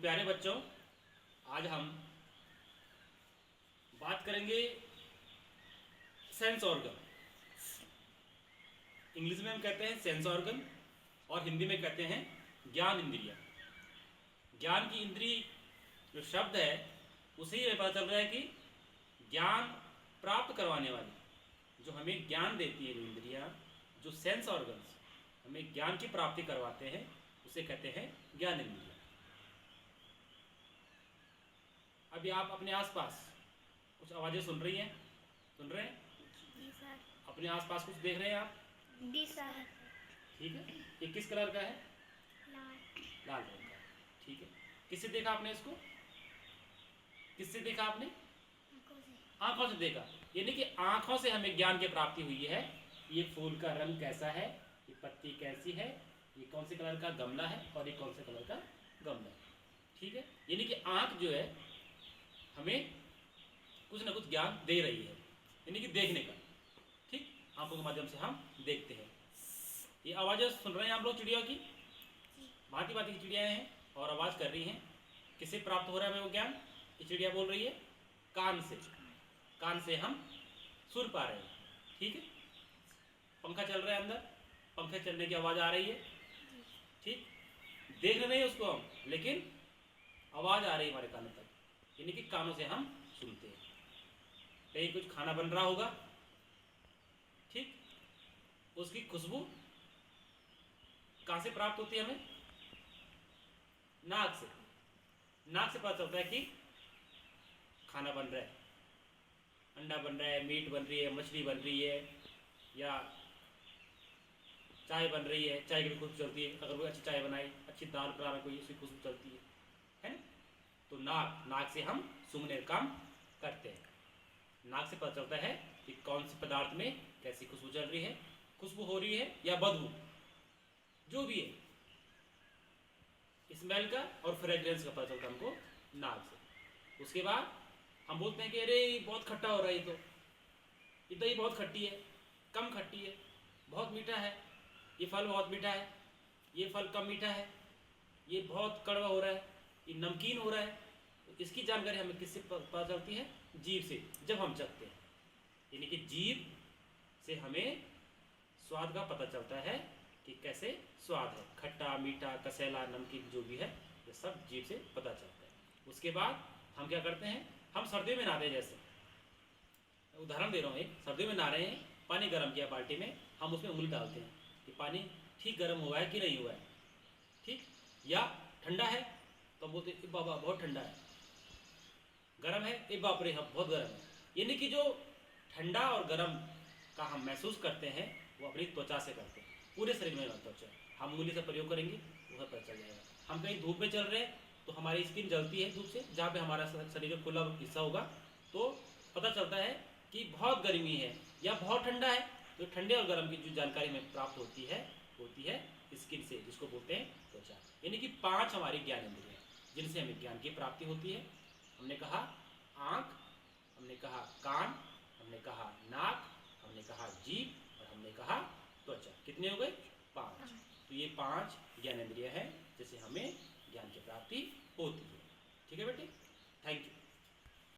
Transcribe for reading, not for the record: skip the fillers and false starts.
प्यारे बच्चों, आज हम बात करेंगे सेंस ऑर्गन। इंग्लिश में हम कहते हैं सेंस ऑर्गन और हिंदी में कहते हैं ज्ञान इंद्रिय। ज्ञान की इंद्रिय जो शब्द है उसे ही पता चल रहा है कि ज्ञान प्राप्त करवाने वाली, जो हमें ज्ञान देती है, जो इंद्रियां, जो सेंस ऑर्गन्स हमें ज्ञान की प्राप्ति करवाते हैं, उसे कहते हैं ज्ञान इंद्रिय। अभी आप अपने आसपास कुछ आवाजें सुन रही हैं? सुन रहे हैं? जी सर। अपने आसपास कुछ देख रहे हैं आप? जी सर। ठीक है। ये किस कलर का है? लाल। लाल रंग का। ठीक है। किससे देखा आपने इसको? किससे देखा आपने? आंखों से। आंखों से देखा। यानी कि आंखों से हमें ज्ञान की प्राप्ति हुई है। ये फूल का रंग कैसा है, ये पत्ती कैसी है, ये कौन से कलर का गमला है और ये कौन से कलर का गमला है। ठीक है। यानी कि आंख जो है हमें कुछ ना कुछ ज्ञान दे रही है, यानी कि देखने का। ठीक, आंखों के माध्यम से हम देखते हैं। ये आवाज़ें सुन रहे हैं आप लोग चिड़ियों की, भांति भांति की चिड़ियाँ हैं और आवाज़ कर रही हैं। किससे प्राप्त हो रहा है हमें वो ज्ञान? ये चिड़िया बोल रही है कान से। कान से हम सुन पा रहे हैं। ठीक है। पंखा चल रहा है अंदर, पंखे चलने की आवाज़ आ रही है। ठीक, देख रहे हैं उसको हम, लेकिन आवाज़ आ रही है हमारे कानों तक, यानी कि कानों से हम सुनते हैं। कहीं कुछ खाना बन रहा होगा, ठीक, उसकी खुशबू कहाँ से प्राप्त होती है हमें? नाक से। नाक से पता चलता है कि खाना बन रहा है, अंडा बन रहा है, मीट बन रही है, मछली बन रही है, या चाय बन रही है, चाय की भी खुशबू चलती है। अगर कोई अच्छी चाय बनाए, अच्छी दाल बना रहा कोई, उसकी खुशबू चलती है ना? तो नाक से हम सूंघने का काम करते हैं। नाक से पता चलता है कि कौन से पदार्थ में कैसी खुशबू चल रही है, खुशबू हो रही है या बदबू, जो भी है, स्मेल का और फ्रेग्रेंस का पता चलता है हमको नाक से। उसके बाद हम बोलते हैं कि अरे बहुत खट्टा हो रहा है, ये तो ये बहुत खट्टी है, कम खट्टी है, बहुत मीठा है, ये फल बहुत मीठा है, ये फल कम मीठा है, ये बहुत कड़वा हो रहा है, ये नमकीन हो रहा है। तो इसकी जानकारी हमें किससे पता चलती है? जीभ से, जब हम चखते हैं। यानी कि जीभ से हमें स्वाद का पता चलता है कि कैसे स्वाद है, खट्टा, मीठा, कसेला, नमकीन, जो भी है, ये सब जीभ से पता चलता है। उसके बाद हम क्या करते हैं? हम सर्दियों में नहाते हैं। जैसे उदाहरण दे रहा हूँ, एक सर्दियों में नहा रहे हैं, पानी गर्म किया बाल्टी में, हम उसमें उंगली डालते हैं कि पानी ठीक गर्म हुआ है कि नहीं हुआ है। ठीक, या ठंडा है तो हम बोलते हैं बाबा बहुत ठंडा है, गर्म है, ए बाप रे बहुत गर्म है। यानी कि जो ठंडा और गर्म का हम महसूस करते हैं वो अपनी त्वचा से करते हैं। पूरे शरीर में त्वचा, हम उंगली से प्रयोग करेंगे वह पता चल जाएगा। हम कहीं धूप में चल रहे हैं तो हमारी स्किन जलती है धूप से, जहाँ पे हमारा शरीर का खुला हिस्सा होगा, तो पता चलता है कि बहुत गर्मी है या बहुत ठंडा है। तो ठंडे और गर्म की जो जानकारी हमें प्राप्त होती है स्किन से, जिसको बोलते हैं त्वचा। यानी कि 5 हमारी ज्ञान इंद्रियां हैं जिनसे हमें ज्ञान की प्राप्ति होती है। हमने कहा आँख, हमने कहा कान, हमने कहा नाक, हमने कहा जीभ और हमने कहा त्वचा। कितने हो गए? 5। तो ये 5 ज्ञानेंद्रिय हैं जिससे हमें ज्ञान की प्राप्ति होती है। ठीक है बेटे, थैंक यू।